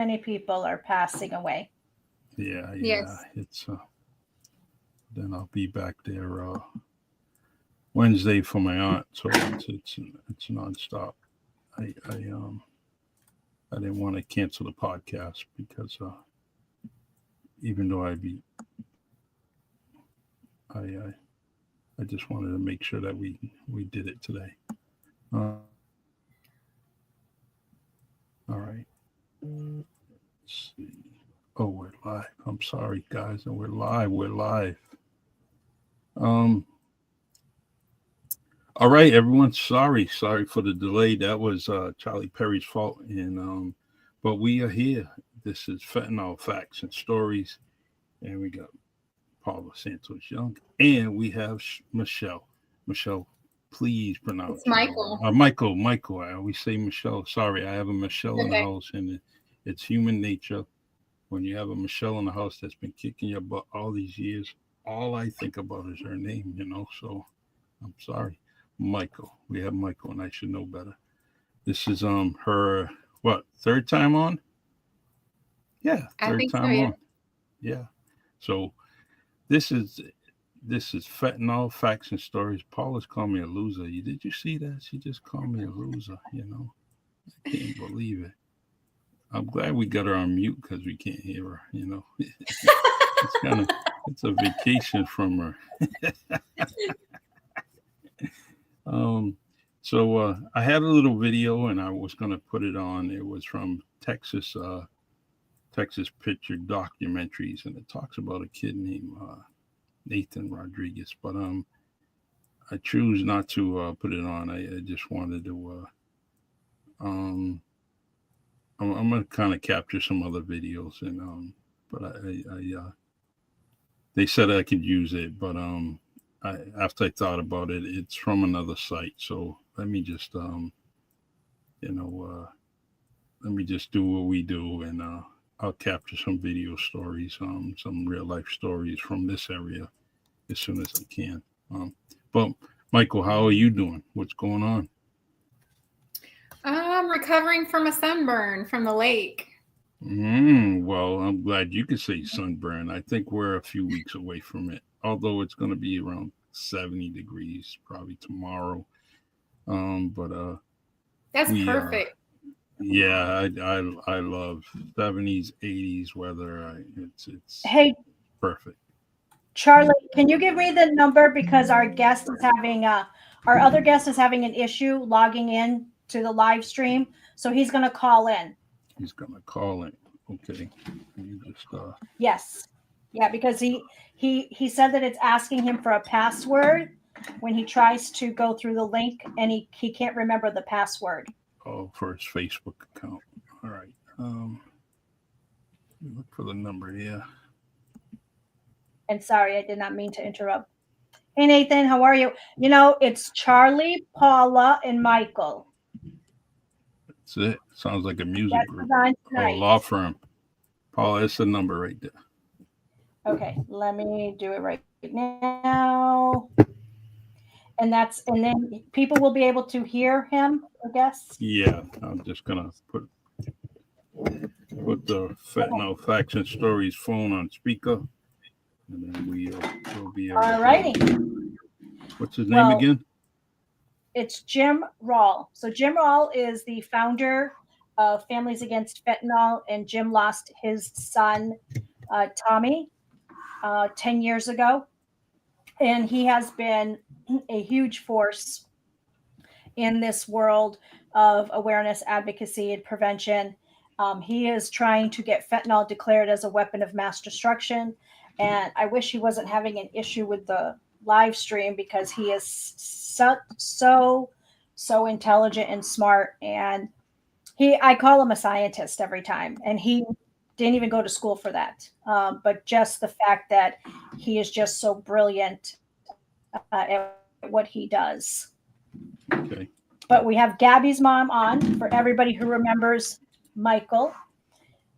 many people are passing away. Yeah, yeah. Yes. It's then I'll be back there Wednesday for my aunt, so it's nonstop. I I didn't want to cancel the podcast because even though I I just wanted to make sure that we did it today. All right. Let's see. Oh, we're live. I'm sorry, guys, and we're live. We're live. Um. All right, everyone. Sorry for the delay. That was Charlie Perry's fault, and but we are here. This is Fentanyl Facts and Stories, and we got Paula Santos Young, and we have Michelle. Michelle, please pronounce It's your name. Michael. Michael. I always say Michelle. Sorry, I have a Michelle in the Okay. house, and it's human nature. When you have a Michelle in the house that's been kicking your butt all these years, all I think about is her name, So I'm sorry. Michael. We have Michael, and I should know better. This is her what, third time on? Yeah, I third think so, time yeah. on. Yeah. So this is Fentanyl Facts and Stories. Paula's called me a loser. Did you see that? She just called me a loser. I can't believe it. I'm glad we got her on mute because we can't hear her. It's kind of it's a vacation from her. Um, so I had a little video and I was gonna put it on. It was from Texas Picture Documentaries, and it talks about a kid named Nathan Rodriguez. But I choose not to put it on. I just wanted to. I'm gonna kind of capture some other videos, and but they said I could use it, but after I thought about it, it's from another site. So let me just you know, let me just do what we do, and I'll capture some video stories, some real life stories from this area as soon as I can. But Michael, how are you doing? What's going on? I'm recovering from a sunburn from the lake. Well, I'm glad you could say sunburn. I think we're a few weeks away from it, although it's going to be around 70 degrees probably tomorrow. But That's we perfect. yeah, I love 70s, 80s weather. It's Hey, perfect. Charlie, can you give me the number because our other guest is having an issue logging in to the live stream, so he's going to call in. He's gonna call it. Okay, you just Yes. Yeah, because he said that it's asking him for a password when he tries to go through the link and he can't remember the password. for his Facebook account. All right. Look for the number here. And sorry, I did not mean to interrupt. Hey Nathan, how are you? It's Charlie, Paula, and Michael. That's it. Sounds like a music That's group on or a tonight. law firm. Paula, that's the number right there. Okay, let me do it right now. And then people will be able to hear him, I guess. Yeah, I'm just gonna put the Fentanyl Facts and Stories phone on speaker, and then we'll be able to All hear righty. him. What's his name Well, again? it's Jim Rawl. So Jim Rawl is the founder of Families Against Fentanyl, and Jim lost his son, Tommy, 10 years ago. And he has been a huge force in this world of awareness, advocacy, and prevention. He is trying to get fentanyl declared as a weapon of mass destruction. And I wish he wasn't having an issue with the live stream because he is so intelligent and smart. And I call him a scientist every time. And he didn't even go to school for that. But just the fact that he is just so brilliant at what he does. Okay. But we have Gabby's mom on for everybody who remembers Michael.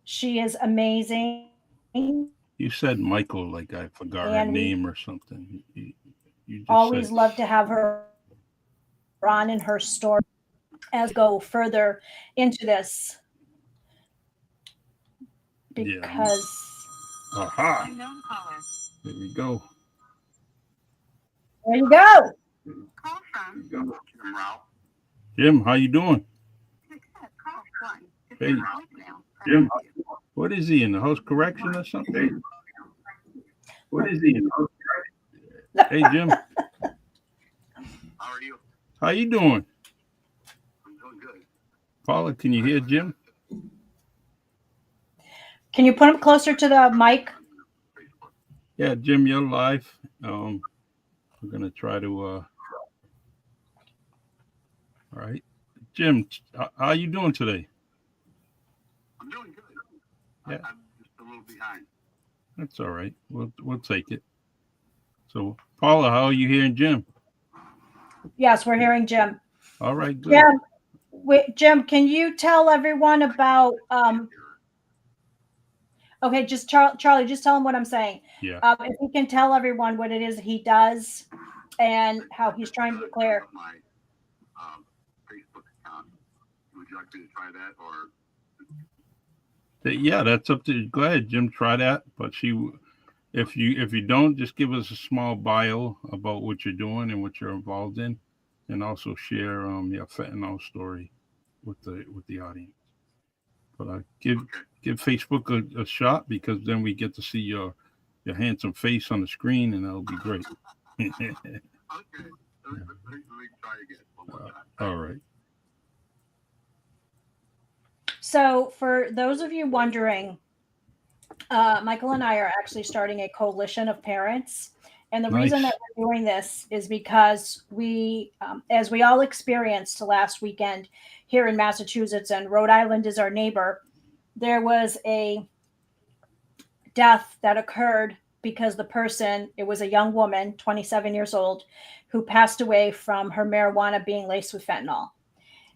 She is amazing. You said Michael like I forgot And her we name or something. You just always said love to have her on in her story as we go further into this. because Aha. There we go. there you go. Jim, how you doing? Hey, Jim, what is he in the house correction or something? What is he in the house correction? Hey, Jim. How are you? How you doing? I'm doing good. Paula, can you hear Jim? Can you put him closer to the mic? Yeah, Jim, you're live. We're gonna try to. All right, Jim, how you doing today? I'm doing good. Yeah. I'm just a little behind. That's all right. We'll take it. So, Paula, how are you hearing Jim? Yes, we're hearing Jim. All right, good. Jim, Jim, can you tell everyone about? Okay, just Charlie, just tell him what I'm saying. Yeah. If you can tell everyone what it is he does and how he's trying to be clear. My Facebook account. Would you like me to try that, or? Yeah, that's up to you. Go ahead, Jim. Try that. But if you don't, just give us a small bio about what you're doing and what you're involved in, and also share your fentanyl story with the audience. But give Facebook a shot, because then we get to see your handsome face on the screen, and that'll be great. Okay. Let me try again. One more time. All right. So, for those of you wondering, Michael and I are actually starting a coalition of parents. And the reason that we're doing this is because we, as we all experienced last weekend here in Massachusetts, and Rhode Island is our neighbor, there was a death that occurred because the person, it was a young woman, 27 years old, who passed away from her marijuana being laced with fentanyl.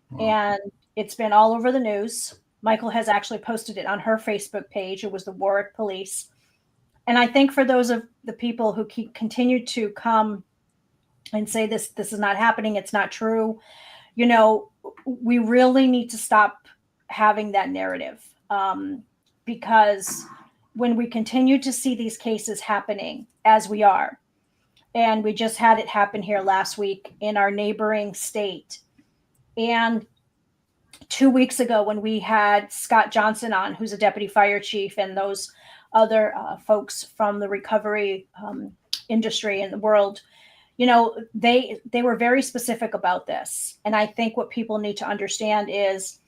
Wow. And it's been all over the news. Michael has actually posted it on her Facebook page. It was the Warwick Police. And I think for those of the people who continue to come and say this is not happening, it's not true, we really need to stop having that narrative, because when we continue to see these cases happening as we are, and we just had it happen here last week in our neighboring state, and 2 weeks ago when we had Scott Johnson on, who's a deputy fire chief, and those other folks from the recovery industry in the world, they were very specific about this. And I think what people need to understand is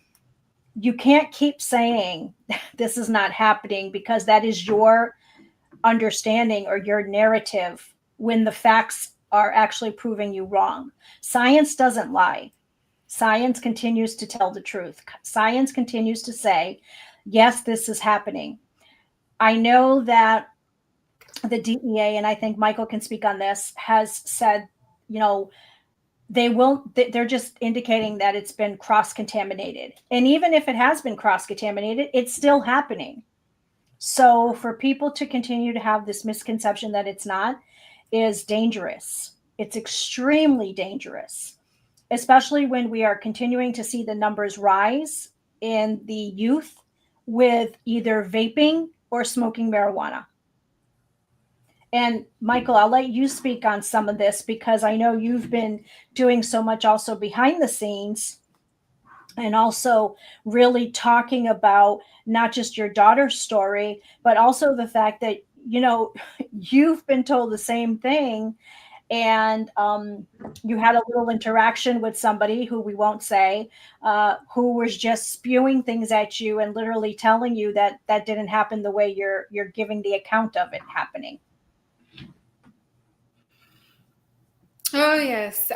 you can't keep saying this is not happening, because that is your understanding or your narrative when the facts are actually proving you wrong. Science doesn't lie. Science continues to tell the truth. Science continues to say, yes, this is happening. I know that the DEA, and I think Michael can speak on this, has said, they're just indicating that it's been cross-contaminated. And even if it has been cross-contaminated, it's still happening. So for people to continue to have this misconception that it's not is dangerous. It's extremely dangerous, especially when we are continuing to see the numbers rise in the youth with either vaping or smoking marijuana. And Michael, I'll let you speak on some of this, because I know you've been doing so much also behind the scenes, and also really talking about not just your daughter's story, but also the fact that, you've been told the same thing. And you had a little interaction with somebody who we won't say, who was just spewing things at you and literally telling you that that didn't happen the way you're giving the account of it happening. Oh, yes.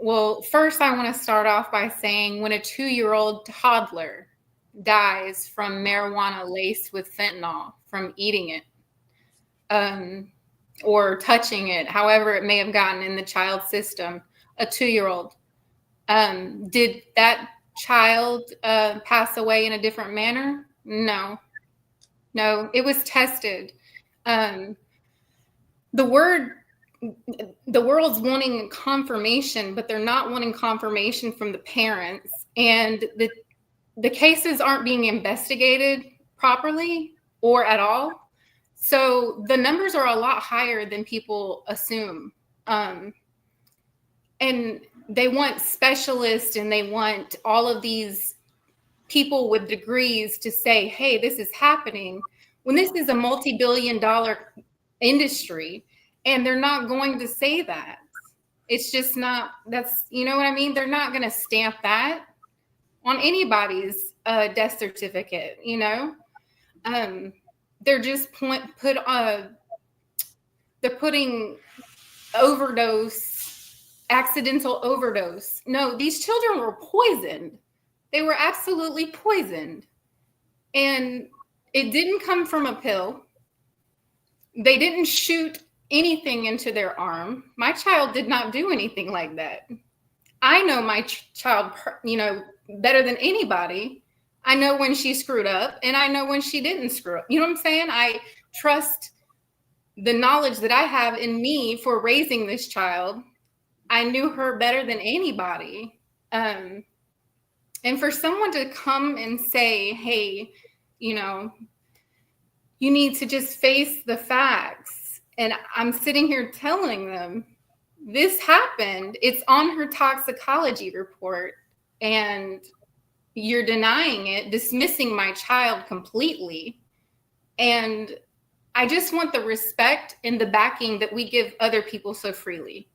Well, first I want to start off by saying when a 2-year-old toddler dies from marijuana laced with fentanyl from eating it, or touching it, however it may have gotten in the child's system, a 2-year-old, did that child pass away in a different manner? No, it was tested. The world's wanting confirmation, but they're not wanting confirmation from the parents, and the cases aren't being investigated. properly or at all. So the numbers are a lot higher than people assume. And they want specialists and they want all of these people with degrees to say, hey, this is happening, when this is a multi-billion-dollar industry, and they're not going to say that. It's just not, that's, you know what I mean? They're not going to stamp that on anybody's death certificate, you know? They're just they're putting accidental overdose. No, these children were poisoned. They were absolutely poisoned. And it didn't come from a pill. They didn't shoot anything into their arm. My child did not do anything like that. I know my child, better than anybody. I know when she screwed up and I know when she didn't screw up. You know what I'm saying? I trust the knowledge that I have in me for raising this child. I knew her better than anybody. And for someone to come and say, hey, you need to just face the facts. And I'm sitting here telling them, this happened. It's on her toxicology report. And you're denying it, dismissing my child completely. And I just want the respect and the backing that we give other people so freely.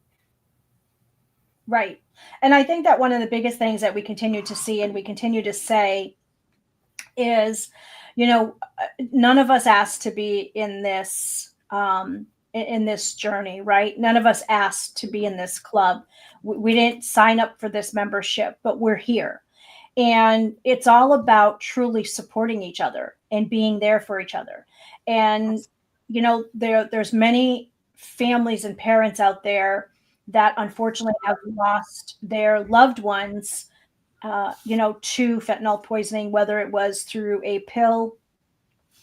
Right. And I think that one of the biggest things that we continue to see and we continue to say is, none of us asked to be in this journey, right? None of us asked to be in this club. We didn't sign up for this membership, but we're here. And it's all about truly supporting each other and being there for each other. And, there's many families and parents out there that unfortunately have lost their loved ones, to fentanyl poisoning, whether it was through a pill,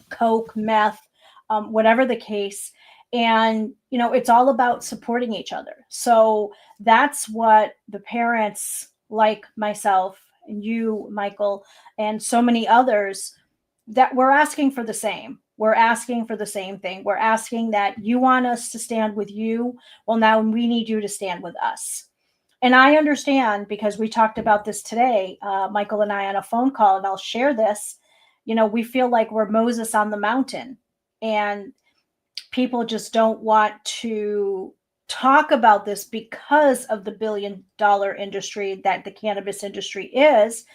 coke, meth, whatever the case. And, it's all about supporting each other. So that's what the parents like myself and you, Michael, and so many others, that we're asking for the same. We're asking for the same thing. We're asking that you want us to stand with you. Well, now we need you to stand with us. And I understand, because we talked about this today, Michael and I, on a phone call, and I'll share this. We feel like we're Moses on the mountain, and people just don't want to talk about this because of the billion-dollar industry that the cannabis industry is.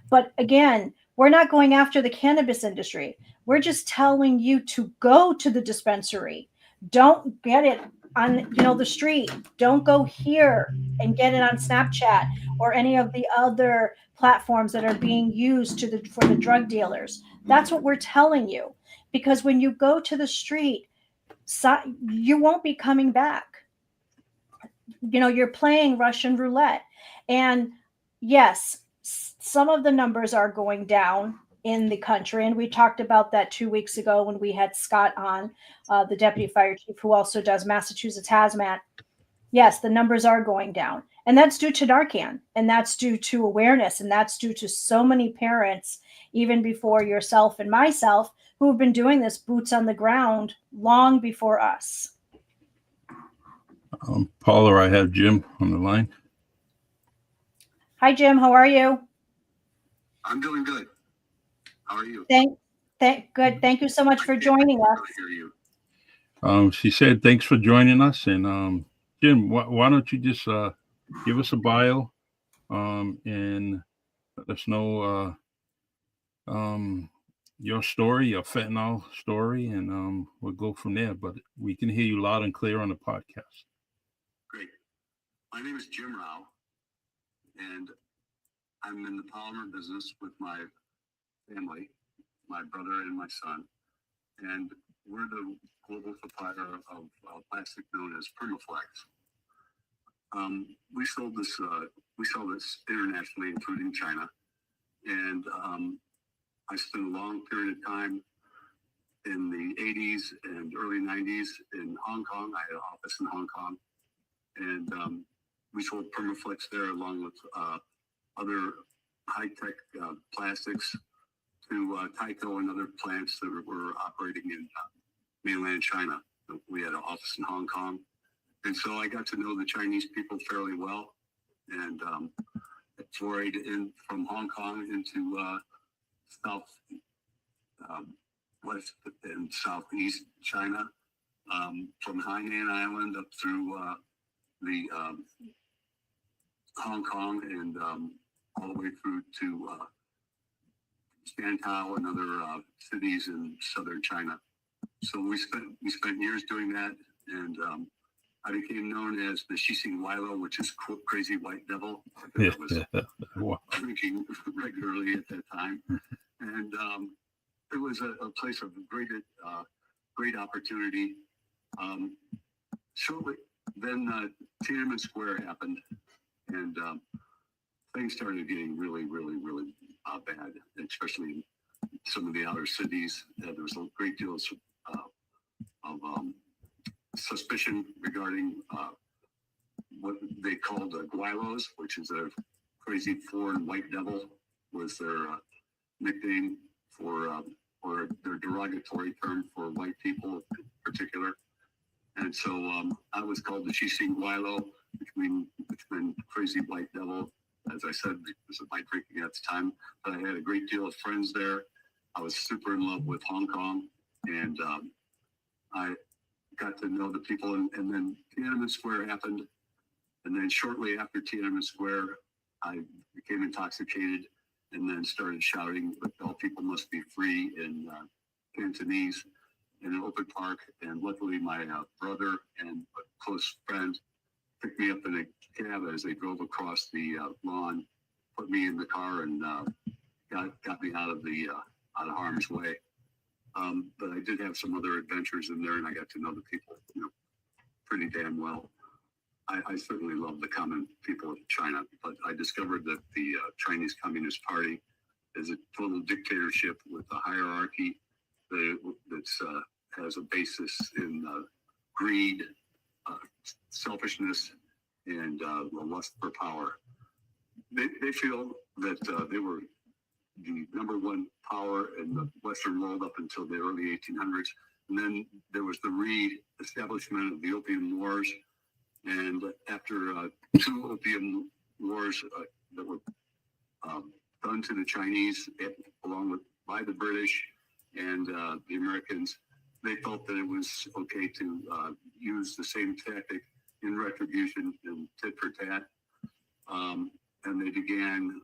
But again, we're not going after the cannabis industry. We're just telling you to go to the dispensary. Don't get it on, the street. Don't go here and get it on Snapchat or any of the other platforms that are being used for the drug dealers. That's what we're telling you. Because when you go to the street, you won't be coming back. You're playing Russian roulette. And yes, some of the numbers are going down in the country. And we talked about that 2 weeks ago when we had Scott on, the deputy fire chief, who also does Massachusetts hazmat. Yes, the numbers are going down. And that's due to Narcan. And that's due to awareness. And that's due to so many parents, even before yourself and myself, who have been doing this boots on the ground long before us. Paula, I have Jim on the line. Hi, Jim. How are you? I'm doing good. How are you? Good. Thank you so much for joining us. I hear you. She said, thanks for joining us. And Jim, why don't you just give us a bio and let us know your story, your fentanyl story, and we'll go from there. But we can hear you loud and clear on the podcast. Great. My name is Jim Rao, and I'm in the polymer business with my family, my brother and my son, and we're the global supplier of plastic known as Permaflex. We sell this internationally, including China, and I spent a long period of time in the 80s and early 90s in Hong Kong. I had an office in Hong Kong, and we sold Permaflex there along with other high-tech plastics to Tyco and other plants that were operating in mainland China. We had an office in Hong Kong. And so I got to know the Chinese people fairly well, and forayed in from Hong Kong into south west and southeast China, from Hainan Island up through the Hong Kong and all the way through to Shantou and other cities in southern China. So we spent years doing that, and I became known as the Shixing Weilo, which is crazy white devil. I was Wow. drinking regularly at that time, and it was a place of great opportunity. Shortly then, Tiananmen Square happened, and things started getting really bad, especially in some of the outer cities. There was a great deal of suspicion regarding what they called guilos, which is a crazy foreign white devil, was their nickname for, or their derogatory term for white people in particular. And so I was called the Shixing Weilo, which meant crazy white devil, as I said, because of my drinking at the time. But I had a great deal of friends there. I was super in love with Hong Kong, and I got to know the people. And then Tiananmen Square happened. And then shortly after Tiananmen Square, I became intoxicated and then started shouting, "But all people must be free," in Cantonese in an open park. And luckily, my brother and a close friend picked me up in a cab as they drove across the lawn, put me in the car, and got me out of harm's way. But I did have some other adventures in there, and I got to know the people, pretty damn well. I certainly love the common people of China, but I discovered that the Chinese Communist Party is a total dictatorship with a hierarchy that has a basis in greed, selfishness, and the lust for power. They feel that they were the number one power in the Western world up until the early 1800s. And then there was the re-establishment of the Opium Wars. And after 2 opium wars that were done to the Chinese, by the British and the Americans, they felt that it was okay to use the same tactic in retribution and tit for tat. And they began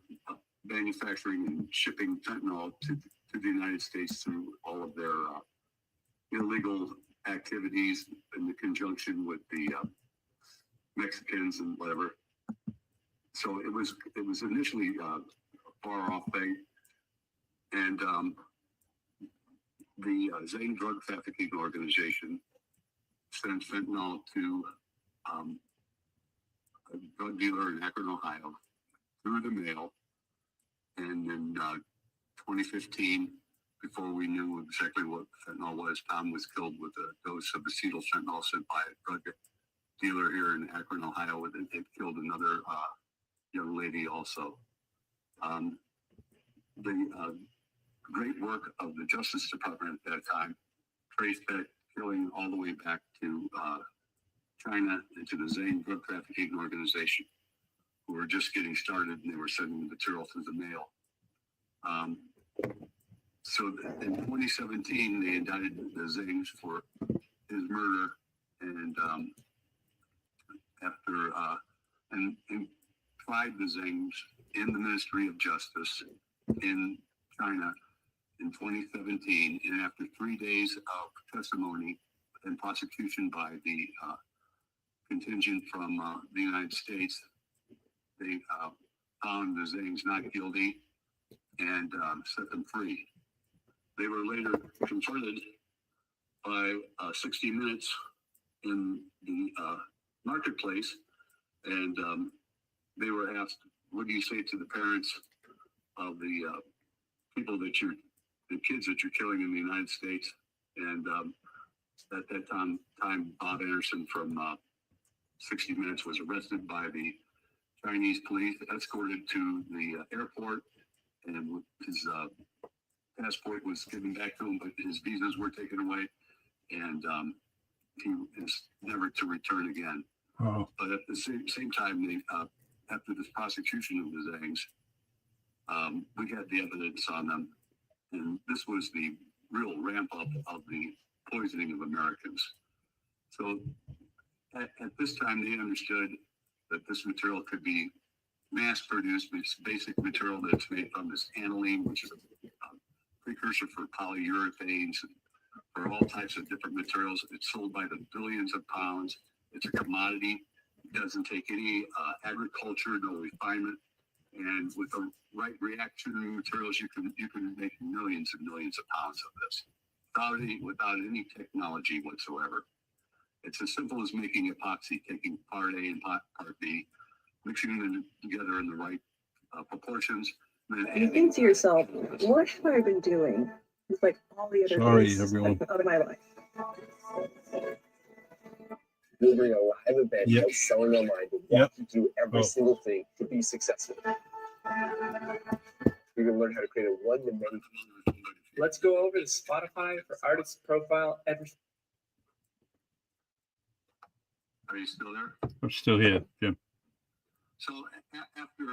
manufacturing and shipping fentanyl to the United States through all of their illegal activities in conjunction with the Mexicans and whatever. So it was initially a far off thing, and the Zane Drug Trafficking Organization sent fentanyl to a drug dealer in Akron, Ohio, through the mail, and in 2015, before we knew exactly what fentanyl was, Tom was killed with a dose of acetyl fentanyl sent by a drug dealer here in Akron, Ohio. It killed another young lady also. The great work of the Justice Department at that time traced that killing all the way back to China and to the Zane Drug Trafficking Organization, who were just getting started, and they were sending the material through the mail. So in 2017, they indicted the Zangs for his murder, and and tried the Zangs in the Ministry of Justice in China in 2017. And after 3 days of testimony and prosecution by the contingent from the United States, they found the Zangs not guilty and set them free. They were later confronted by 60 Minutes in the marketplace, and they were asked, "What do you say to the parents of the kids that you're killing in the United States?" And at that time, Bob Anderson from 60 Minutes was arrested by the Chinese police, escorted to the airport, and with his passport was given back to him, but his visas were taken away, and he is never to return again. Oh, But at the same time, they, after this prosecution of the Zangs, we had the evidence on them, and this was the real ramp up of the poisoning of Americans. So at this time, they understood that this material could be mass produced. It's basic material that's made from this aniline, which is a precursor for polyurethanes, for all types of different materials. It's sold by the billions of pounds. It's a commodity. It doesn't take any agriculture, no refinement. And with the right reaction materials, you can make millions and millions of pounds of this without any technology whatsoever. It's as simple as making epoxy, taking part A and part B, mixing them together in the right proportions. You think to yourself, what have I been doing with like all the other sorry, days everyone. of my life? Delivering a live event Yep. of selling online to walk you through every single thing to be successful. You're going to learn how to create a one-to-many. Let's go over the Spotify for artist profile. Are you still there? I'm still here, Jim. So after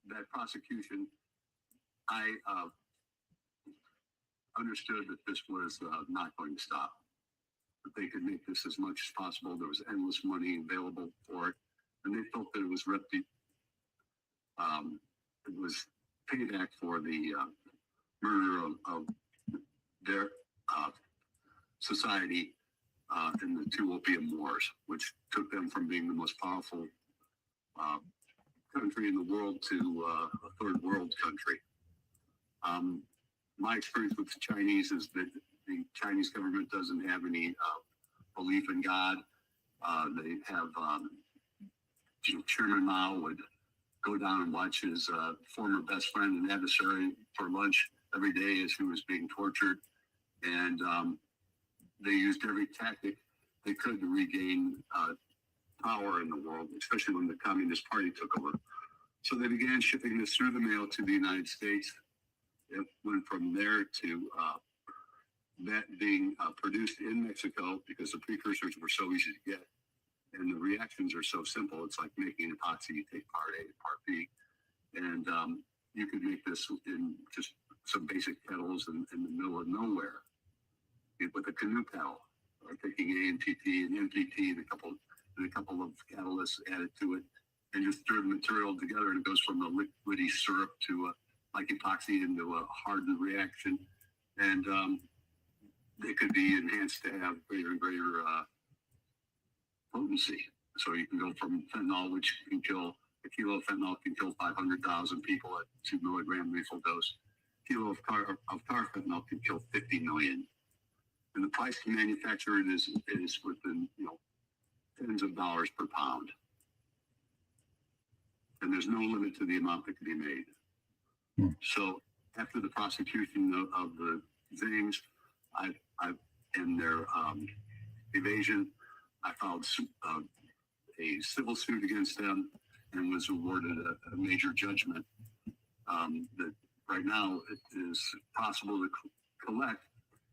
that prosecution, I understood that this was not going to stop. That they could make this as much as possible. There was endless money available for it, and they felt that it was payback for the murder of their society in the two opium wars, which took them from being the most powerful country in the world to a third world country. My experience with the Chinese is that the Chinese government doesn't have any belief in God. They have, Chairman Mao would go down and watch his former best friend and adversary for lunch every day as he was being tortured. And they used every tactic they could to regain power in the world, especially when the Communist Party took over. So they began shipping this through the mail to the United States. It went from there to that being produced in Mexico because the precursors were so easy to get. And the reactions are so simple. It's like making epoxy. You take part A and part B. And you could make this in just some basic kettles in the middle of nowhere with a canoe paddle, or taking ANPP and NPP and a couple of catalysts added to it, and just stir the material together, and it goes from a liquidy syrup to like epoxy into a hardened reaction. And they could be enhanced to have greater and greater potency. So you can go from fentanyl, which can kill, a kilo of fentanyl can kill 500,000 people at 2 milligram lethal dose. A kilo of carfentanil can kill 50 million. And the price to manufacture it is within, tens of dollars per pound. And there's no limit to the amount that can be made. So after the prosecution of the Zangs, I in their evasion, I filed a civil suit against them and was awarded a major judgment that right now it is possible to collect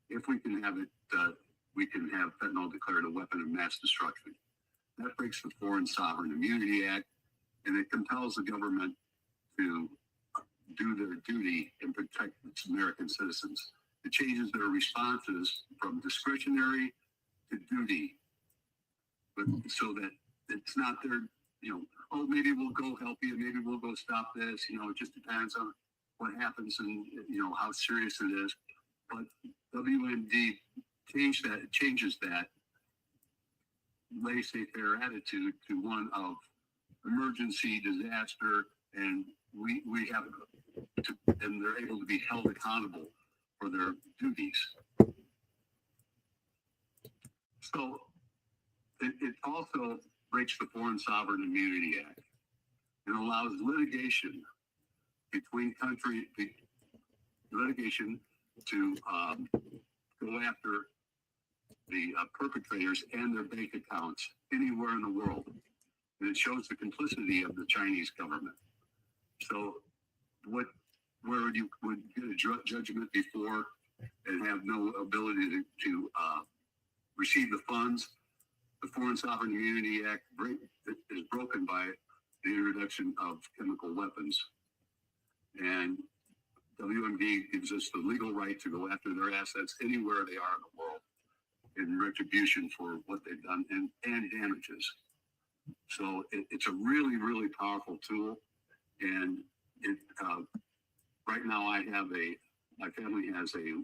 if we can have it. We can have fentanyl declared a weapon of mass destruction. That breaks the Foreign Sovereign Immunity Act, and it compels the government to do their duty and protect its American citizens. It changes their responses from discretionary to duty, but so that it's not their, oh, maybe we'll go help you, maybe we'll go stop this. It just depends on what happens and how serious it is. But WMD changes that laissez-faire attitude to one of emergency, disaster, and we have to, and they're able to be held accountable for their duties. So it also breaks the Foreign Sovereign Immunity Act and allows litigation between litigation to go after the perpetrators and their bank accounts anywhere in the world. And it shows the complicity of the Chinese government. So what where you would get a judgment before and have no ability to receive the funds. The Foreign Sovereign Immunity Act is broken by the introduction of chemical weapons. And WMD gives us the legal right to go after their assets anywhere they are in the world in retribution for what they've done and damages. So it's a really, really powerful tool. And right now my family has a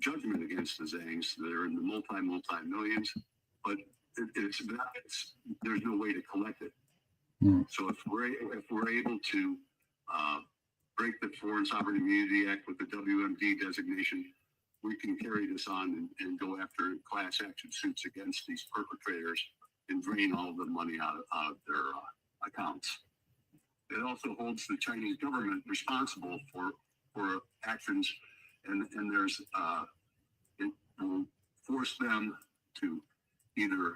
judgment against the Zangs that are in the multi-millions, but there's no way to collect it. So if we're able to break the Foreign Sovereign Immunity Act with the WMD designation, we can carry this on and go after class action suits against these perpetrators and drain all of the money out of their accounts. It also holds the Chinese government responsible for actions, and there's it will force them to either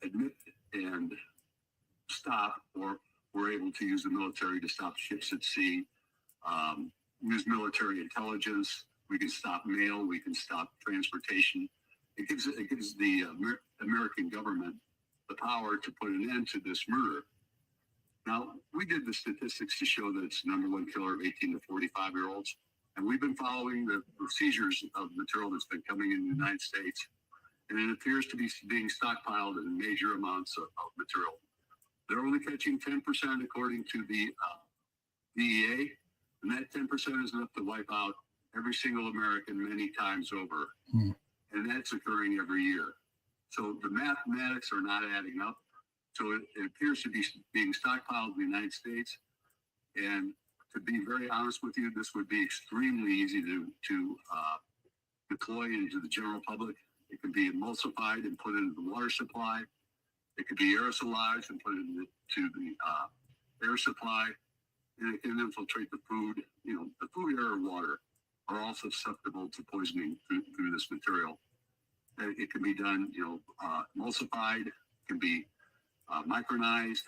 admit and stop, or we're able to use the military to stop ships at sea, use military intelligence. We can stop mail. We can stop transportation. It gives the American government the power to put an end to this murder. Now, we did the statistics to show that it's the number one killer of 18 to 45-year-olds. And we've been following the seizures of material that's been coming in the United States. And it appears to be being stockpiled in major amounts of material. They're only catching 10% according to the DEA. And that 10% is enough to wipe out every single American many times over. And that's occurring every year. So the mathematics are not adding up. So it appears to be being stockpiled in the United States. And to be very honest with you, this would be extremely easy to deploy into the general public. It can be emulsified and put into the water supply. It could be aerosolized and put into the air supply. And it can infiltrate the food. You know, the food, air, and water are all susceptible to poisoning through this material. And it can be done, emulsified, it can be micronized,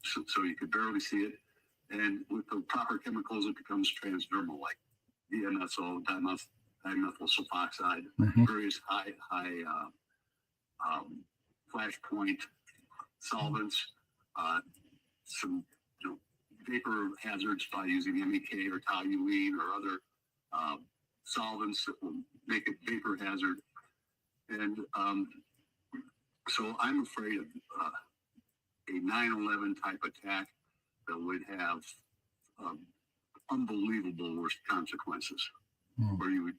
so you could barely see it. And with the proper chemicals, it becomes transdermal, like DMSO, dimethyl sulfoxide, various high flash point solvents, some vapor hazards by using MEK or toluene or other solvents that will make it vapor hazard. And so I'm afraid of a 9/11 type attack that would have unbelievable worst consequences, where you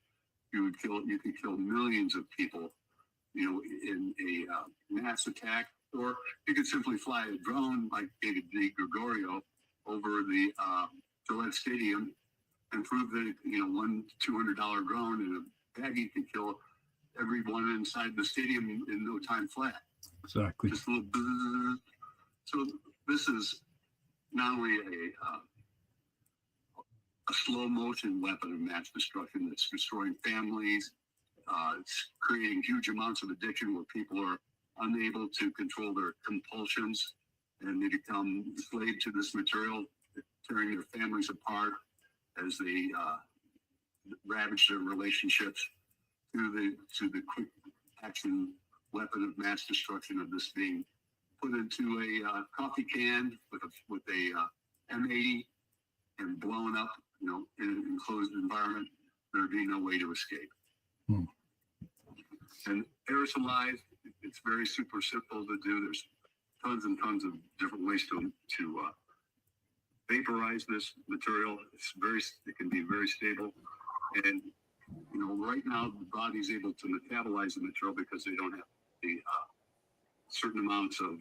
could kill millions of people, in a mass attack, or you could simply fly a drone like David D. Gregorio over the Gillette Stadium and prove that one $200 drone in a baggie can kill everyone inside the stadium in no time flat. Exactly. Just a little buzz. So this is not only a slow motion weapon of mass destruction that's destroying families. It's creating huge amounts of addiction where people are unable to control their compulsions and they become slave to this material, tearing their families apart as they ravage their relationships, to the quick action weapon of mass destruction of this being put into a coffee can with a M80 and blown up, in an enclosed environment. There'd be no way to escape. And aerosolized, it's very super simple to do. There's tons and tons of different ways to vaporize this material. It can be very stable. And right now the body's able to metabolize the material because they don't have the certain amounts of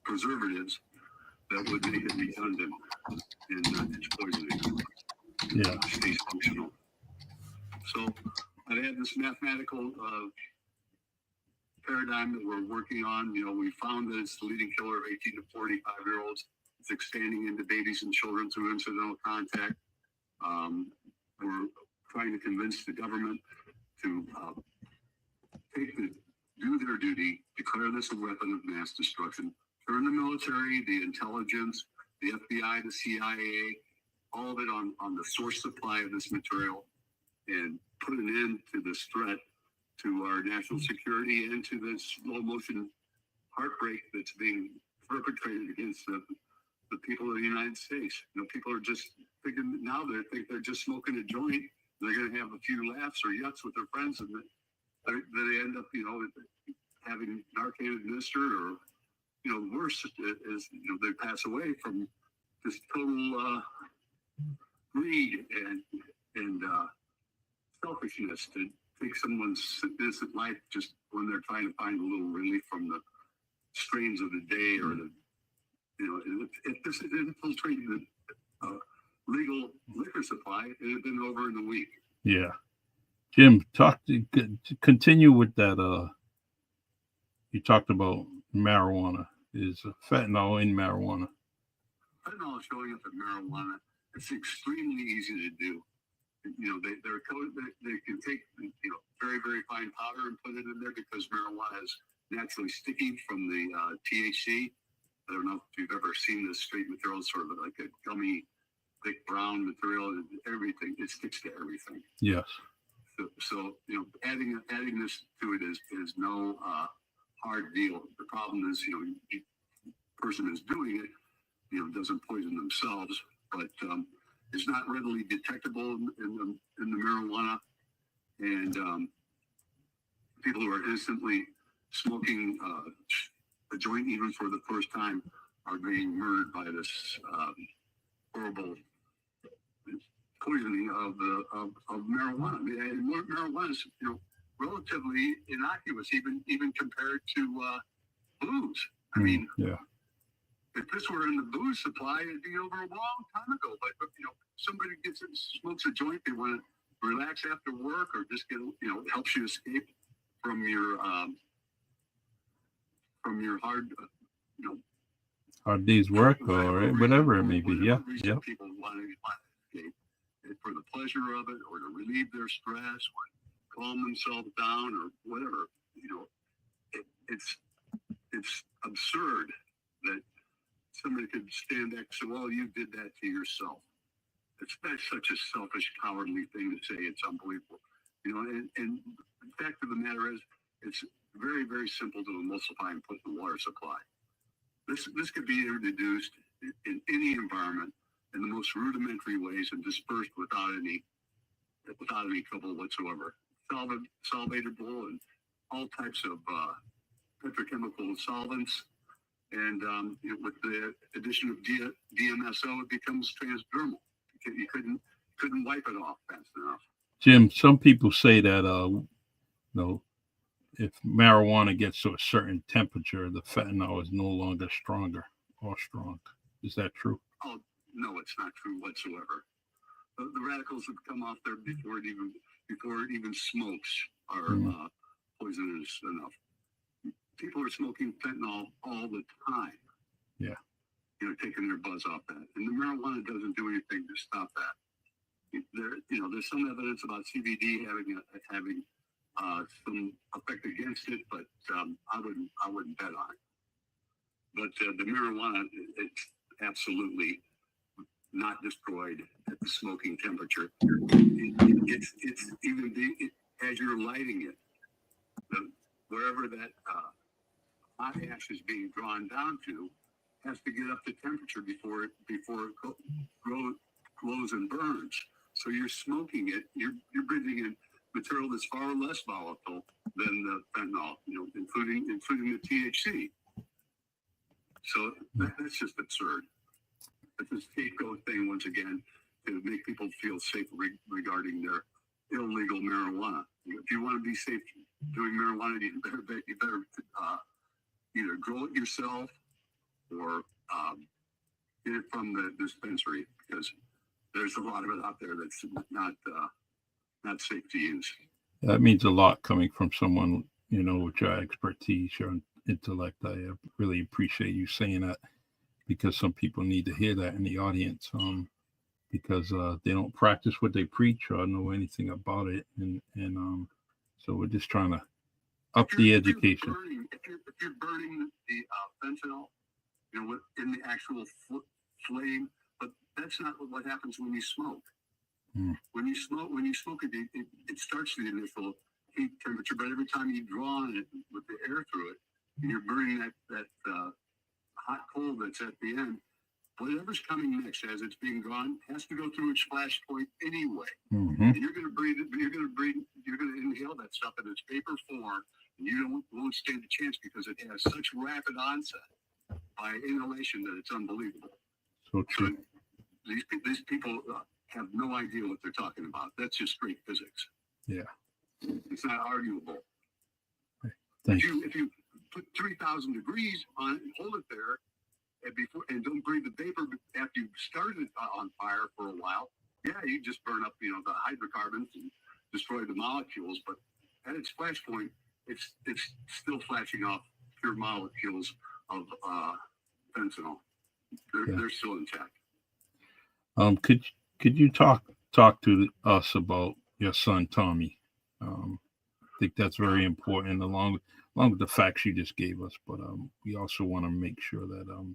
preservatives that would make it redundant in its poisoning. Yeah. It stays functional. So I've had this mathematical paradigm that we're working on. We found that it's the leading killer of 18 to 45-year-olds. It's expanding into babies and children through incidental contact. We're trying to convince the government to do their duty, declare this a weapon of mass destruction, turn the military, the intelligence, the FBI, the CIA, all of it on the source supply of this material and put an end to this threat to our national security and to this slow motion heartbreak that's being perpetrated against the people of the United States. You know, people are just thinking now they think they're just smoking a joint. They're going to have a few laughs or yucks with their friends, and then they end up, you know, having Narcan administered, or you know, worse is you know they pass away from this total greed and selfishness to take someone's innocent life just when they're trying to find a little relief from the strains of the day, or the, you know, if this had infiltrated the legal liquor supply, it had been over in a week. Yeah. Jim, continue with that. You talked about marijuana. Is fentanyl in marijuana? Fentanyl is showing up in marijuana. It's extremely easy to do. You know, they can take, you know, very, very fine powder and put it in there because marijuana is naturally sticky from the THC. I don't know if you've ever seen this straight material, sort of like a gummy, thick brown material. Everything, it sticks to everything. Yes. So you know, adding this to it is no hard deal. The problem is, you know, the person who's doing it, you know, doesn't poison themselves, but it's not readily detectable in the marijuana, and people who are innocently smoking a joint even for the first time are being murdered by this horrible poisoning of marijuana. I mean, and marijuana is, you know, relatively innocuous, even compared to booze. I mean, yeah. If this were in the booze supply, it'd be over a long time ago. But you know, somebody smokes a joint, they want to relax after work, or just get, you know, it helps you escape from your hard, you know, hard day's work or whatever it may be. Yeah, yeah. People want to escape for the pleasure of it, or to relieve their stress, or calm themselves down, or whatever. You know, it's absurd that somebody could stand next to, well, you did that to yourself. That's such a selfish, cowardly thing to say. It's unbelievable. You know, and the fact of the matter is, it's very, very simple to emulsify and put in the water supply. This could be introduced in any environment in the most rudimentary ways and dispersed without any trouble whatsoever. Solvatable and all types of petrochemical solvents. And you know, with the addition of DMSO, it becomes transdermal. You couldn't wipe it off fast enough. Jim, some people say that you know, if marijuana gets to a certain temperature, the fentanyl is no longer stronger or strong. Is that true? Oh no, it's not true whatsoever. The radicals that come off there before it even smokes are poisonous enough. People are smoking fentanyl all the time. Yeah. You know, taking their buzz off that. And the marijuana doesn't do anything to stop that. There's some evidence about CBD having some effect against it, but I wouldn't bet on it. But the marijuana, it's absolutely not destroyed at the smoking temperature. It's even as you're lighting it, wherever that hot ash is being drawn down to has to get up to temperature before it glows and burns. So you're smoking it. You're breathing in material that's far less volatile than the fentanyl, you know, including the THC. So that's just absurd. It's a scapegoat thing once again to make people feel safe regarding their illegal marijuana. If you want to be safe doing marijuana, you better either grow it yourself or get it from the dispensary, because there's a lot of it out there that's not safe to use. That means a lot coming from someone, you know, with your expertise, your intellect. I really appreciate you saying that, because some people need to hear that in the audience, because they don't practice what they preach or know anything about it, and so we're just trying to up the education. If you're burning the fentanyl, you know, in the actual flame But that's not what happens when you smoke. Mm. When you smoke it starts the initial heat temperature, but every time you draw on it with the air through it, and you're burning that hot coal that's at the end, whatever's coming next as it's being drawn has to go through its flash point anyway. Mm-hmm. And you're going to breathe it, you're going to inhale that stuff in its vapor form, and you won't stand a chance because it has such rapid onset by inhalation that it's unbelievable. So true. So these people have no idea what they're talking about. That's just straight physics. Yeah. It's not arguable. Thank you. If you put 3,000 degrees on it and hold it there, and don't breathe the vapor after you've started it on fire for a while, yeah, you just burn up, the hydrocarbons and destroy the molecules. But at its flash point, it's still flashing off pure molecules of fentanyl. They're still intact. Could you talk to us about your son Tommy? I think that's very important, along with the facts you just gave us. But we also want to make sure that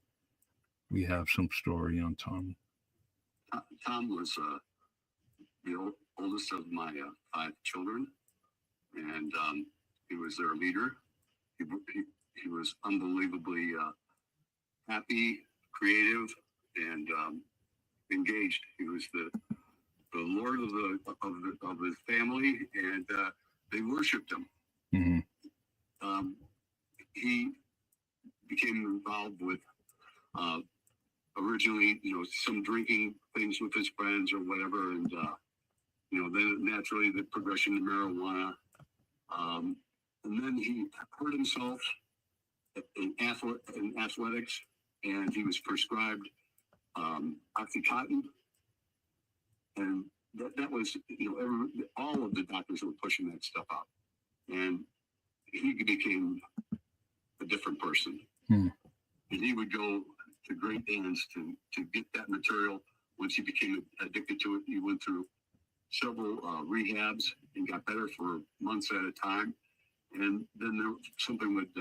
we have some story on Tommy. Tom was the oldest of my 5 children, and he was their leader. He was unbelievably happy, creative, and engaged. He was the lord of his family, and they worshipped him. Mm-hmm. He became involved with originally, some drinking things with his friends or whatever, and then naturally the progression to marijuana, and then he hurt himself in athletics, and he was prescribed OxyContin, and that was all of the doctors were pushing that stuff out, and he became a different person. Hmm. And he would go to great ends to get that material. Once he became addicted to it, he went through several rehabs and got better for months at a time. And then something would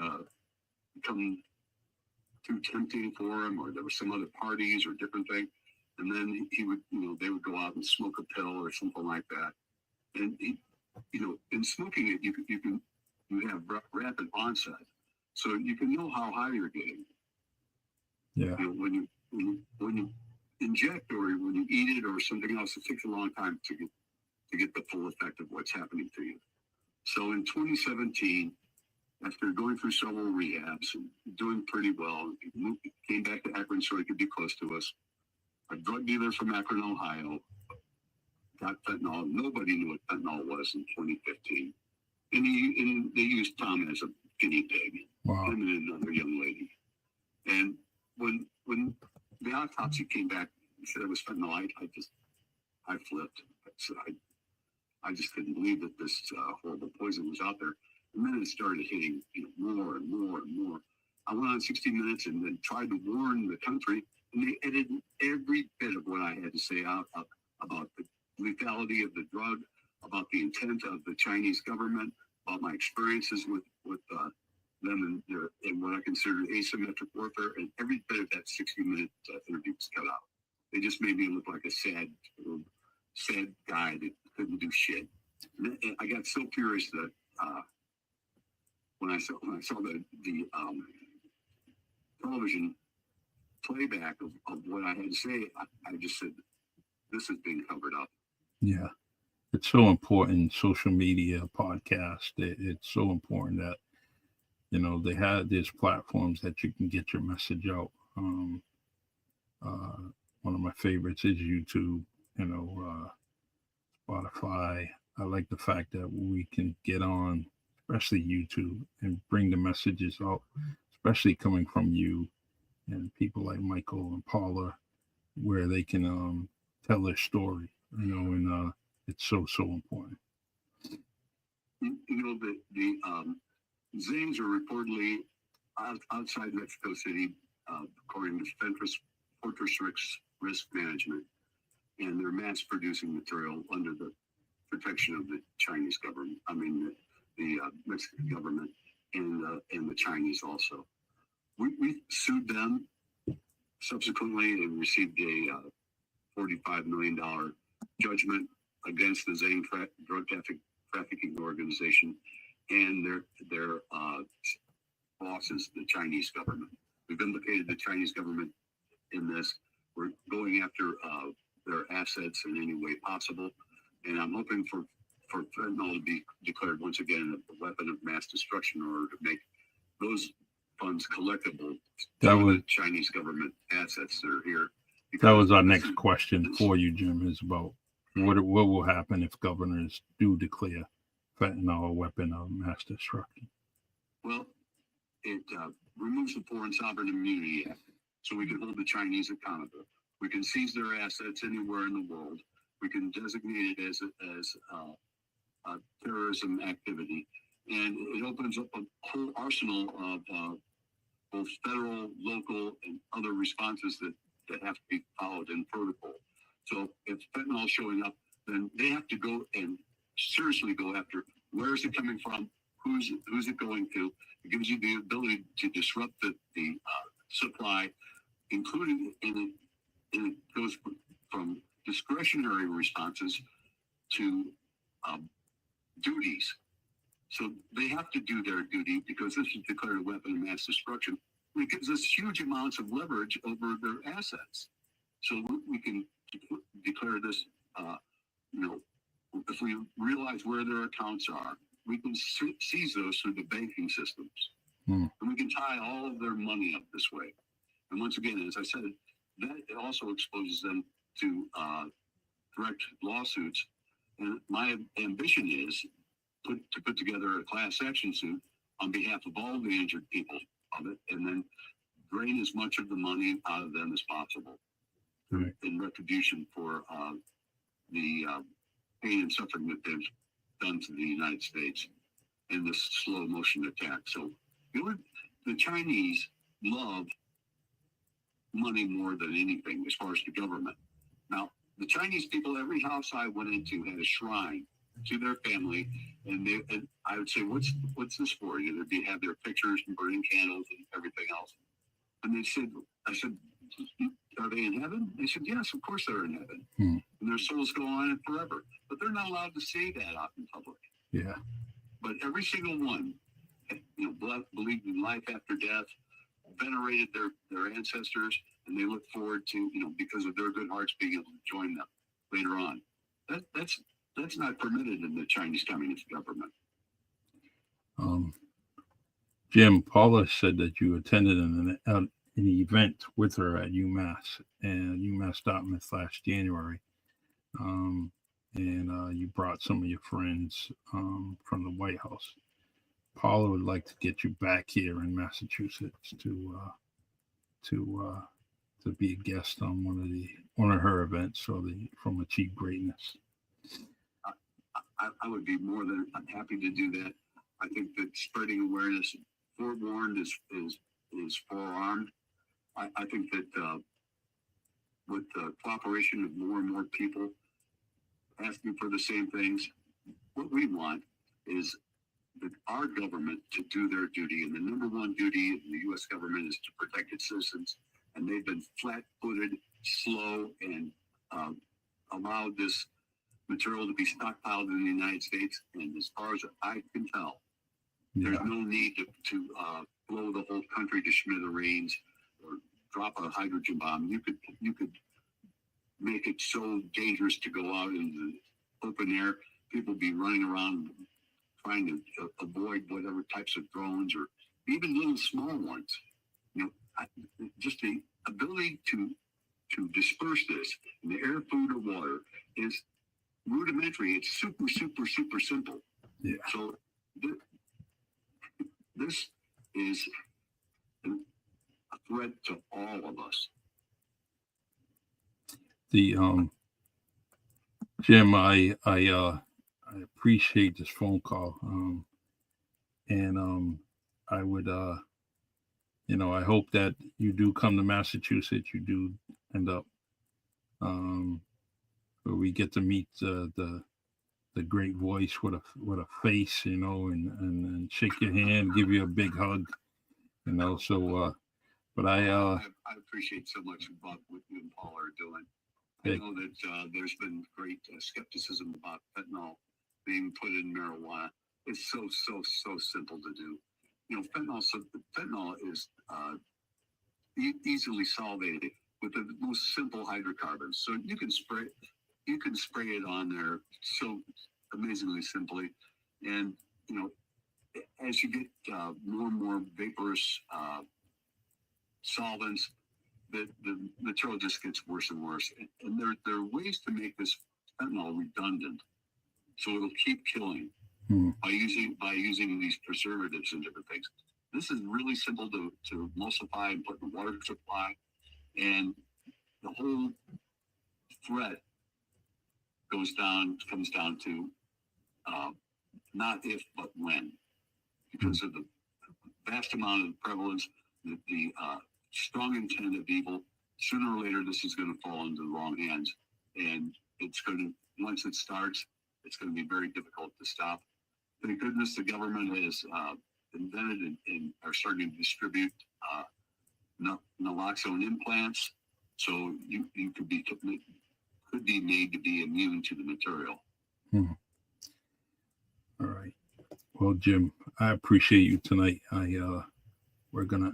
become too tempting for him, or there were some other parties or different thing. And then he would, they would go out and smoke a pill or something like that. And he, in smoking it, you have rapid onset, so you can know how high you're getting. Yeah. When you inject or when you eat it or something else, it takes a long time to get the full effect of what's happening to you. So in 2017, after going through several rehabs and doing pretty well, he came back to Akron so he could be close to us. A drug dealer from Akron, Ohio, got fentanyl. Nobody knew what fentanyl was in 2015. And they used Tom as a guinea pig. Wow. Him and another young lady. And when the autopsy came back and said it was fentanyl, I flipped. So I just couldn't believe that this horrible poison was out there. And then it started hitting more and more and more. I went on 60 Minutes and then tried to warn the country, and they edited every bit of what I had to say out about the lethality of the drug, about the intent of the Chinese government, about my experiences with them and what I considered asymmetric warfare, and every bit of that 60-minute interview was cut out. They just made me look like a sad guy that couldn't do shit. And I got so furious that when I saw the television playback of what I had to say, I just said, this is being covered up. Yeah. It's so important. Social media, podcast. It's so important that, they have these platforms that you can get your message out. One of my favorites is YouTube, Spotify. I like the fact that we can get on, especially YouTube, and bring the messages out, especially coming from you and people like Michael and Paula, where they can tell their story, and it's so important. The Zangs are reportedly outside Mexico City, according to Fortress Risk Management, and they're mass producing material under the protection of the Chinese government. I mean, the Mexican government and the Chinese also. We sued them subsequently, it received a $45 million judgment against the Zane drug trafficking organization and their bosses, the Chinese government. We've implicated the Chinese government in this. We're going after their assets in any way possible, and I'm hoping for fentanyl to be declared once again a weapon of mass destruction in order to make those funds collectible That to was the Chinese government assets that are here. that was our next question for you, Jim. Is about what will happen if governors do declare fentanyl a weapon of mass destruction. Well, it removes the Foreign Sovereign Immunity Act, so we can hold the Chinese accountable. We can seize their assets anywhere in the world. We can designate it as a terrorism activity, and it opens up a whole arsenal of both federal, local, and other responses that have to be followed in protocol. So if fentanyl is showing up, then they have to go and seriously go after where is it coming from, who's it going to. It gives you the ability to disrupt the supply, including and it goes from discretionary responses to duties. So they have to do their duty because this is declared a weapon of mass destruction. It gives us huge amounts of leverage over their assets. So we can declare this, if we realize where their accounts are, we can seize those through the banking systems. And we can tie all of their money up this way. And once again, as I said, that it also exposes them to direct lawsuits. And my ambition is to put together a class action suit on behalf of all the injured people of it, and then drain as much of the money out of them as possible in retribution for the pain and suffering that they've done to the United States in this slow motion attack. So the Chinese love money more than anything as far as the government. Now, the Chinese people, every house I went into had a shrine to their family, and I would say, "What's this for?" They have their pictures and burning candles and everything else. And I said, "Are they in heaven?" They said, "Yes, of course they're in heaven." And their souls go on forever. But they're not allowed to say that out in public. Yeah. But every single one, believed in life after death, venerated their ancestors, and they look forward to, because of their good hearts, being able to join them later on. That's not permitted in the Chinese Communist government. Jim, Paula said that you attended an event with her at UMass and UMass Dartmouth last January. And you brought some of your friends from the White House. Paula would like to get you back here in Massachusetts to be a guest on one of her events, from Achieve Greatness. I would be more than happy to do that. I think that spreading awareness, forewarned is forearmed. I think that with the cooperation of more and more people asking for the same things, what we want is that our government to do their duty. And the number one duty of the U.S. government is to protect its citizens. And they've been flat-footed, slow, and allowed this material to be stockpiled in the United States. And as far as I can tell, there's no need to blow the whole country to smithereens or drop a hydrogen bomb. You could make it so dangerous to go out in the open air. People be running around trying to avoid whatever types of drones or even little small ones. Just the ability to disperse this in the air, food, or water is rudimentary. It's super, super, super simple. Yeah. So this is a threat to all of us. Jim, I appreciate this phone call, and I would, I hope that you do come to Massachusetts. You do end up, where we get to meet the great voice with a face, and shake your hand, give you a big hug, So But I appreciate so much about what you and Paul are doing. I know that there's been great skepticism about fentanyl being put in marijuana. It's so simple to do. You know, fentanyl is easily solvated with the most simple hydrocarbons. So you can spray it on there so amazingly simply, and you know, as you get more and more vaporous solvents, the material just gets worse and worse. And there are ways to make this fentanyl redundant, so it'll keep killing by using these preservatives and different things. This is really simple to emulsify and put in the water supply, and the whole threat comes down to not if but when, because of the vast amount of prevalence, the strong intent of evil. Sooner or later, this is going to fall into the wrong hands, and it's going to, once it starts, it's going to be very difficult to stop. Thank goodness the government has invented and are starting to distribute naloxone implants, so you could be made to be immune to the material. All right. Well, Jim, I appreciate you tonight. We're gonna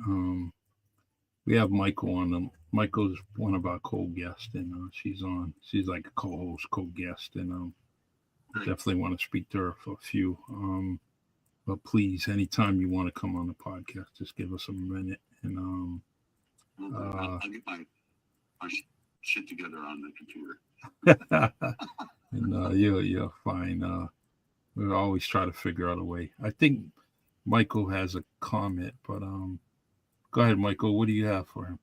we have Michael on them. Michael's one of our co-guests, and she's like a co-host, co-guest, and definitely want to speak to her for a few. But please, anytime you want to come on the podcast, just give us a minute, and I'll get my shit together on the computer. and you're fine. We always try to figure out a way. I think Michael has a comment, but go ahead, Michael. What do you have for him?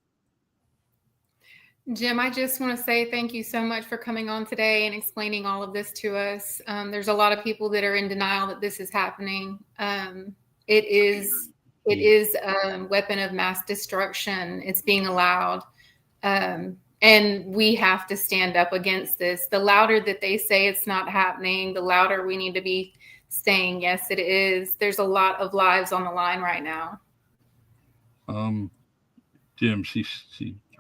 Jim, I just want to say thank you so much for coming on today and explaining all of this to us. There's a lot of people that are in denial that this is happening. It is a weapon of mass destruction. It's being allowed. And we have to stand up against this. The louder that they say it's not happening, the louder we need to be saying, yes, it is. There's a lot of lives on the line right now. Jim, she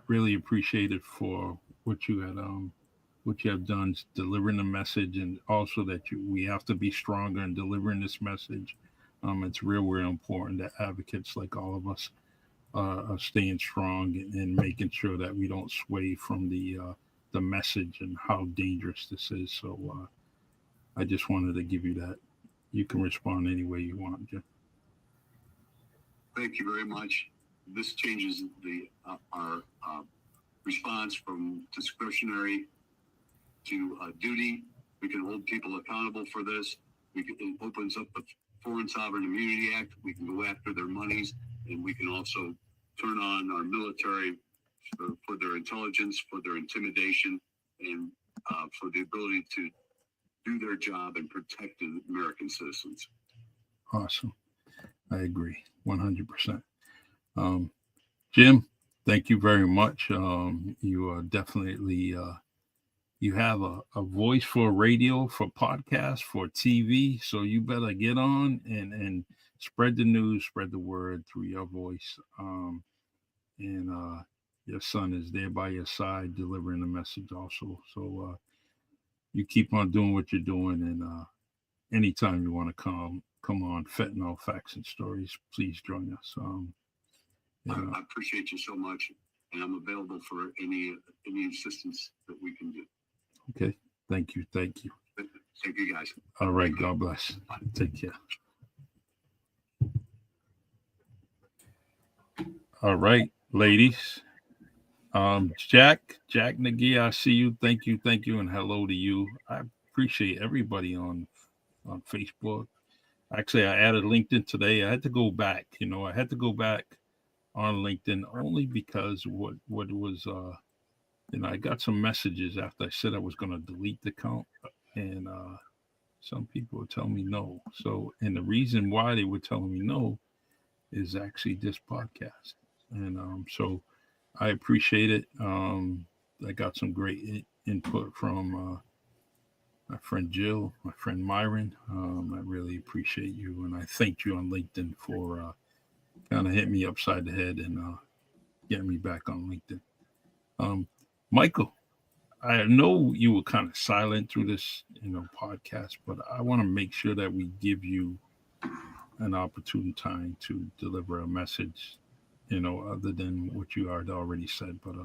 really appreciated for what you have done, delivering the message, and also that we have to be stronger in delivering this message. It's real important that advocates like all of us are staying strong and making sure that we don't sway from the message and how dangerous this is. So I just wanted to give you that. You can respond any way you want, Jim. Thank you very much. This changes our response from discretionary to duty. We can hold people accountable for this. It opens up the Foreign Sovereign Immunity Act. We can go after their monies, and we can also turn on our military for their intelligence, for their intimidation, and for the ability to do their job and protect the American citizens. Awesome. I agree 100%. Jim, thank you very much. You are definitely you have a voice for radio, for podcasts, for TV. So you better get on and spread the news, spread the word through your voice. And your son is there by your side, delivering the message also. So you keep on doing what you're doing, and anytime you want to come on Fentanyl Facts and Stories, please join us. I appreciate you so much, and I'm available for any assistance that we can do. Okay. Thank you. Thank you, guys. All right. God bless. Bye. Take care. All right, ladies. Jack Nagy, I see you. Thank you, and hello to you. I appreciate everybody on Facebook. Actually, I added LinkedIn today. I had to go back. I had to go back on LinkedIn only because what was I got some messages after I said I was going to delete the account, and some people were telling me no. So, and the reason why they were telling me no is actually this podcast, and so I appreciate it. I got some great input from my friend Jill, my friend Myron. I really appreciate you, and I thanked you on LinkedIn for kind of hit me upside the head and getting me back on LinkedIn. Michael, I know you were kind of silent through this, podcast, but I want to make sure that we give you an opportune time to deliver a message, other than what you had already said. But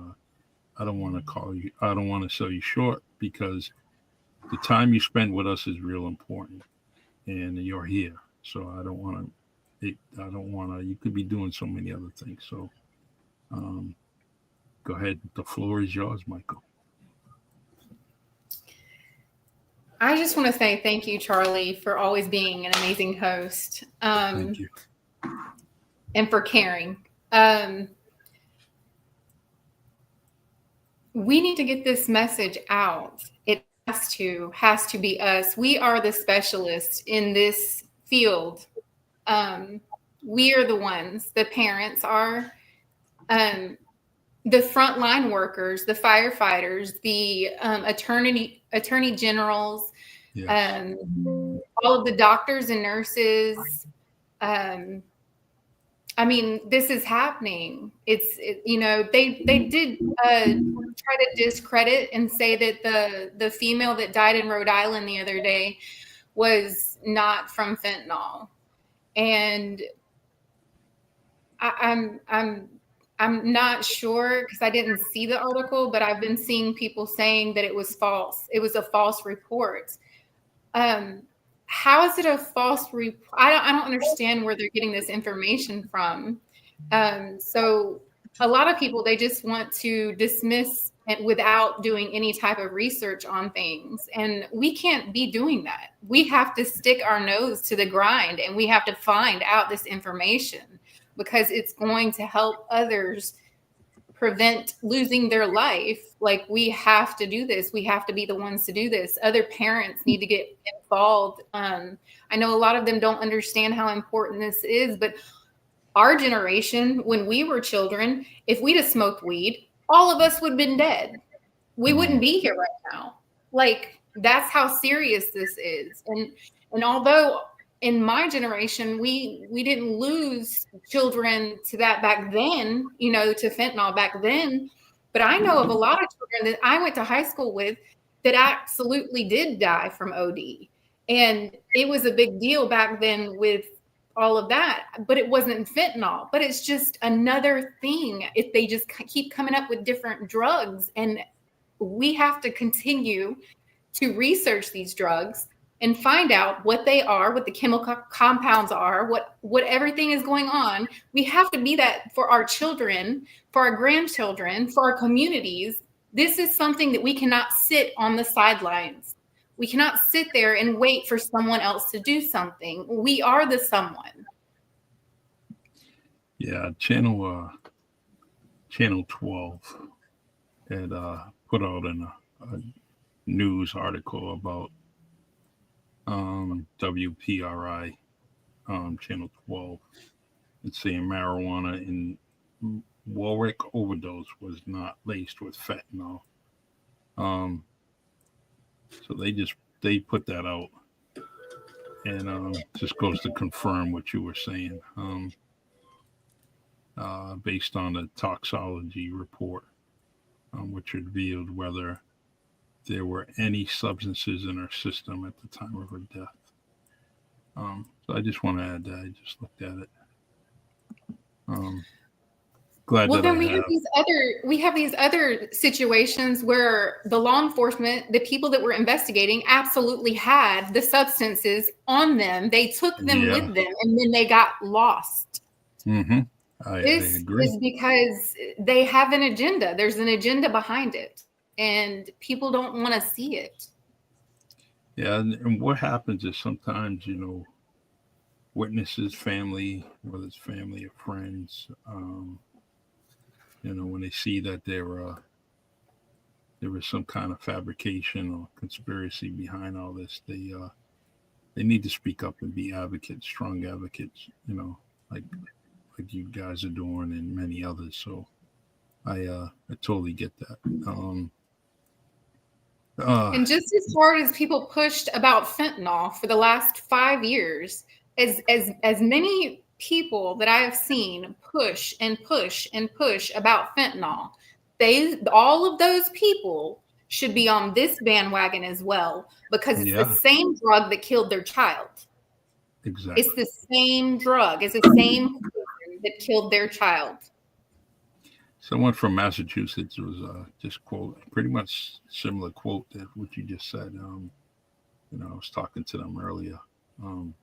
I don't want to call you. I don't want to sell you short because the time you spend with us is real important, and you're here. So I don't want to. I don't want to. You could be doing so many other things. So go ahead. The floor is yours, Michael. I just want to say thank you, Charlie, for always being an amazing host. Thank you. And for caring. We need to get this message out. It has to be us. We are the specialists in this field. We are the ones, the parents are, the frontline workers, the firefighters, the attorney generals, Yes. all of the doctors and nurses. I mean, this is happening. They did try to discredit and say that the female that died in Rhode Island the other day was not from fentanyl, and I'm not sure because I didn't see the article, but I've been seeing people saying that it was false. It was a false report. How is it a false report? I don't understand where they're getting this information from. So a lot of people, they just want to dismiss it without doing any type of research on things. And we can't be doing that. We have to stick our nose to the grind and we have to find out this information because it's going to help others prevent losing their life. Like, we have to do this. We have to be the ones to do this. Other parents need to get involved. I know a lot of them don't understand how important this is, but our generation, when we were children, if we'd have smoked weed, all of us would have been dead. We wouldn't be here right now. Like, that's how serious this is. And although in my generation, we didn't lose children to that back then, to fentanyl back then. But I know of a lot of children that I went to high school with that absolutely did die from OD. And it was a big deal back then with all of that, but it wasn't fentanyl. But it's just another thing if they just keep coming up with different drugs. And we have to continue to research these drugs and find out what they are, what the chemical compounds are, what everything is going on. We have to be that for our children, for our grandchildren, for our communities. This is something that we cannot sit on the sidelines. We cannot sit there and wait for someone else to do something. We are the someone. Yeah, Channel 12 had put out a news article about WPRI, Channel 12. It's saying marijuana in Warwick overdose was not laced with fentanyl. So they put that out, and just goes to confirm what you were saying. Based on the toxicology report, which revealed whether there were any substances in her system at the time of her death. So I just want to add that. I just looked at it. Glad Well, that then we have these other situations where the law enforcement, the people that were investigating, absolutely had the substances on them. They took them with them, and then they got lost. Mm-hmm. I agree. Is because they have an agenda. There's an agenda behind it, and people don't want to see it. Yeah, and what happens is sometimes, witnesses, family, whether it's family or friends, when they see that there was some kind of fabrication or conspiracy behind all this, they need to speak up and be advocates, strong advocates, like you guys are doing and many others. So I totally get that. And just as hard as people pushed about fentanyl for the last 5 years, as many people that I have seen push and push and push about fentanyl, all of those people should be on this bandwagon as well, because it's the same drug that killed their child. Exactly. It's the same drug. It's the same person that killed their child. Someone from Massachusetts was just pretty much similar quote that what you just said. I was talking to them earlier, and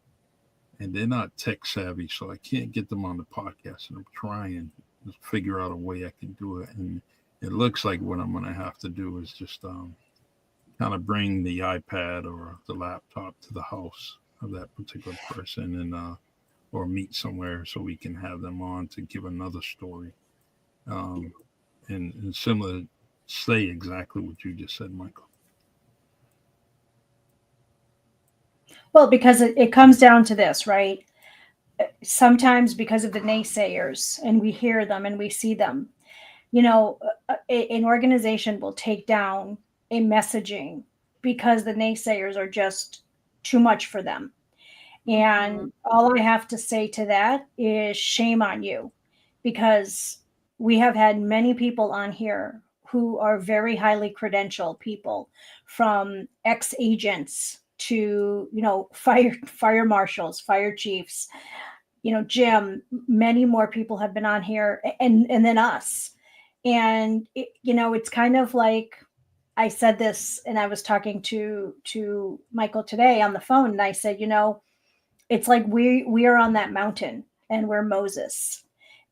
they're not tech savvy, so I can't get them on the podcast. And I'm trying to figure out a way I can do it. And it looks like what I'm going to have to do is just kind of bring the iPad or the laptop to the house of that particular person, and or meet somewhere so we can have them on to give another story. And similar, say exactly what you just said, Michael. Well, because it comes down to this, right? Sometimes because of the naysayers, and we hear them and we see them, an organization will take down a messaging because the naysayers are just too much for them. And all I have to say to that is shame on you, because we have had many people on here who are very highly credentialed people, from ex-agents to, fire marshals, fire chiefs, Jim, many more people have been on here, and then us. And it's kind of like, I said this, and I was talking to Michael today on the phone, and I said, it's like we are on that mountain and we're Moses,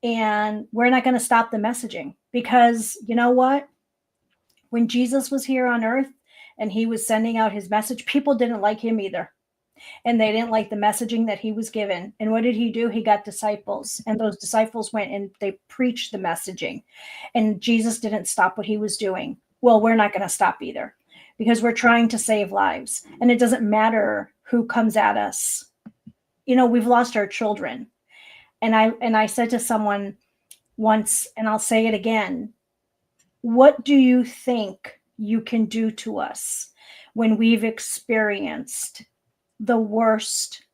and we're not going to stop the messaging, because you know what? When Jesus was here on earth and he was sending out his message, people didn't like him either. And they didn't like the messaging that he was given. And what did he do? He got disciples, and those disciples went and they preached the messaging. And Jesus didn't stop what he was doing. Well, we're not going to stop either, because we're trying to save lives. And it doesn't matter who comes at us. We've lost our children. And I said to someone once, and I'll say it again, what do you think you can do to us when we've experienced the worst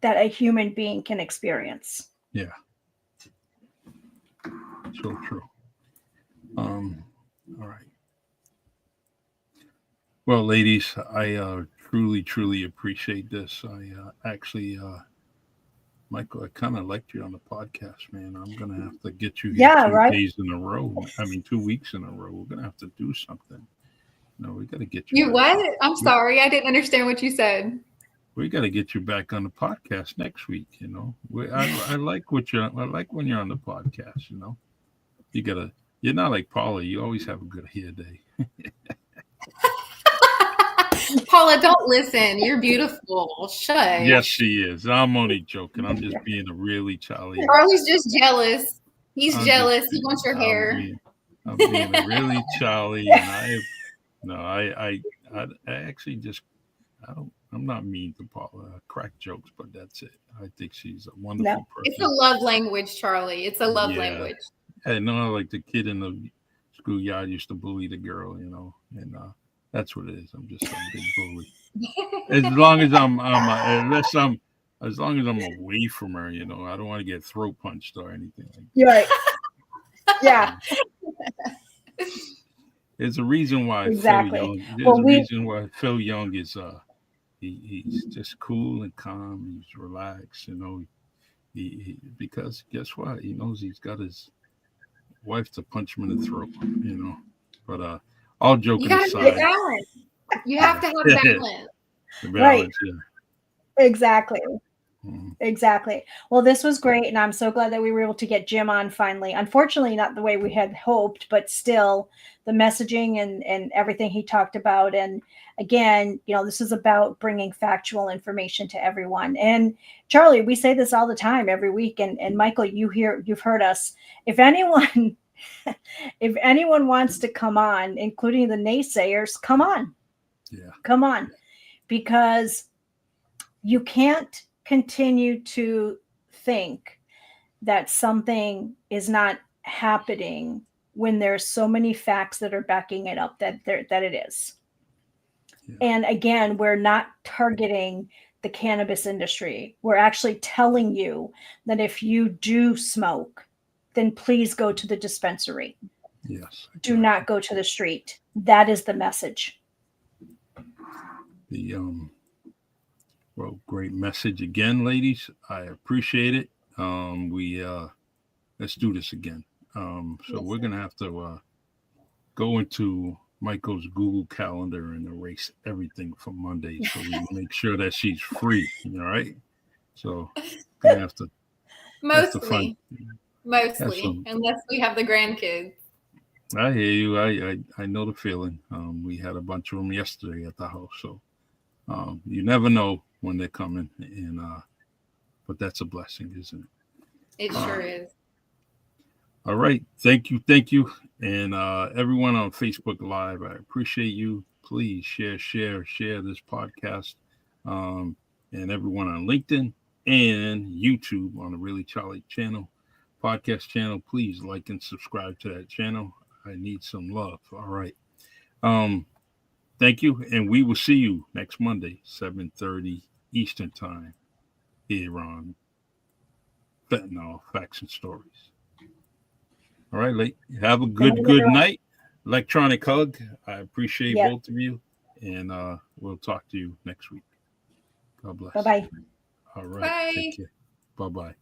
that a human being can experience? Yeah. So true. All right. Well, ladies, I truly, truly appreciate this. I actually, Michael, I kind of liked you on the podcast, man. I'm going to have to get you here 2 right. days in a row. 2 weeks in a row. We're going to have to do something. No, we got to get you. You what? I'm sorry. I didn't understand what you said. We got to get you back on the podcast next week. I like I like when you're on the podcast. You're not like Paula. You always have a good hair day. Paula, don't listen. You're beautiful. Shush. Yes, she is. I'm only joking. I'm just being a really Charlie. Charlie's just jealous. He's jealous. He wants your hair. I'm being a really Charlie, and I actually just I'm not mean to Paula. I crack jokes, but that's it. I think she's a wonderful person. It's a love language, Charlie. It's a love language. Hey, no, like the kid in the schoolyard used to bully the girl, and that's what it is. I'm just a big bully. As long as I'm away from her, I don't want to get throat punched or anything like that. You're right. Yeah. There's a reason why Exactly. Phil Young. There's a reason why Phil Young is he's just cool and calm. He's relaxed, He because guess what? He knows he's got his wife to punch him in the throat. But all joking aside, balance. You have to have balance. Right. Yeah. Exactly. Mm-hmm. Exactly. Well, this was great, and I'm so glad that we were able to get Jim on finally. Unfortunately, not the way we had hoped, but still the messaging and everything he talked about. And again, this is about bringing factual information to everyone. And Charlie, we say this all the time, every week. And Michael, you've heard us. If anyone wants to come on, including the naysayers, come on. Yeah. Come on. Because you can't continue to think that something is not happening when there's so many facts that are backing it up that it is. Yeah. And again, we're not targeting the cannabis industry. We're actually telling you that if you do smoke, then please go to the dispensary. Yes. Do not go to the street. That is the message. The well, great message again, ladies. I appreciate it. We let's do this again. So Yes, we're sir. gonna have to go into Michael's Google Calendar and erase everything from Monday, so we make sure that she's free. All right. So gonna have to find Mostly, some. unless we have the grandkids. I hear you. I know the feeling. We had a bunch of them yesterday at the house, so you never know when they're coming, and but that's a blessing, isn't it? It sure is. All right, thank you, and everyone on Facebook Live, I appreciate you. Please share this podcast, and everyone on LinkedIn and YouTube on the Really Charlie channel, podcast channel. Please like and subscribe to that channel. I need some love. All right. Thank you, and we will see you next Monday, 7:30 Eastern Time, here on Fentanyl Facts and Stories. All right, late. Have a good night. Electronic hug. I appreciate both of you, and we'll talk to you next week. God bless. Bye-bye. All right. Bye. Take care. Bye-bye.